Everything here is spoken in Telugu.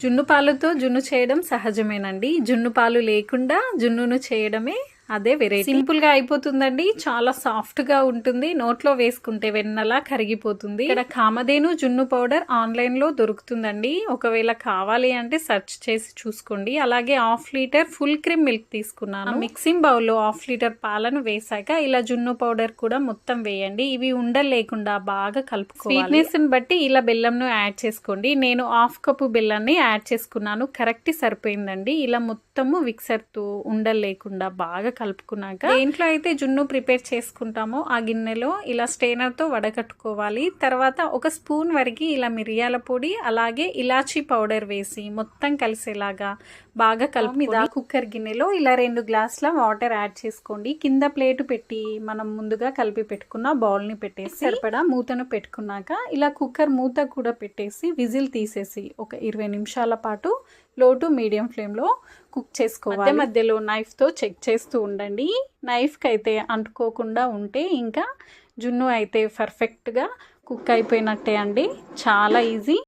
జున్ను పాలతో జున్ను చేయడం సహజమేనండి. జున్ను పాలు లేకుండా జున్నును చేయడమే అదే వెరైటీ. సింపుల్ గా అయిపోతుందండి. చాలా సాఫ్ట్ గా ఉంటుంది. నోట్లో వేసుకుంటే వెన్నలా కరిగిపోతుంది. ఇక్కడ కామధేను జున్ను పౌడర్ ఆన్లైన్ లో దొరుకుతుందండి. ఒకవేళ కావాలి అంటే సెర్చ్ చేసి చూసుకోండి. అలాగే half litre full cream milk తీసుకున్నాను. మిక్సింగ్ బౌల్ లో హాఫ్ లీటర్ పాలను వేసాక ఇలా జున్ను పౌడర్ కూడా మొత్తం వేయండి. ఇవి ఉండలు లేకుండా బాగా కలుపుకోవాలి. స్వీట్నెస్ ని బట్టి ఇలా బెల్లంను యాడ్ చేసుకోండి. నేను హాఫ్ కప్పు బెల్లాన్ని యాడ్ చేసుకున్నాను. కరెక్ట్ సరిపోయిందండి. ఇలా మొత్తము మిక్సర్ తో ఉండలు లేకుండా బాగా కలుపుకున్నాక దేంట్లో అయితే జున్ను ప్రిపేర్ చేసుకుంటామో ఆ గిన్నెలో ఇలా స్టెయినర్ తో వడకట్టుకోవాలి. తర్వాత ఒక స్పూన్ వరకు ఇలా మిరియాల పొడి అలాగే ఇలాచీ పౌడర్ వేసి మొత్తం కలిసేలాగా బాగా కలుపుకొని కుక్కర్ గిన్నెలో ఇలా 2 గ్లాసుల వాటర్ యాడ్ చేసుకోండి. కింద ప్లేట్ పెట్టి మనం ముందుగా కలిపి పెట్టుకున్న బౌల్ ని పెట్టేసి సరిపడా మూతను పెట్టుకున్నాక ఇలా కుక్కర్ మూత కూడా పెట్టేసి విజిల్ తీసేసి ఒక 20 నిమిషాల పాటు లో టు మీడియం ఫ్లేమ్ లో కుక్ చేసుకోవాలి. మధ్యలో నైఫ్ తో చెక్ చేస్తూ ఉండండి. నైఫ్ కి అయితే అంటుకోకుండా ఉంటే ఇంకా జున్ను అయితే పర్ఫెక్ట్ గా కుక్ అయిపోయినట్టే అండి. చాలా ఈజీ.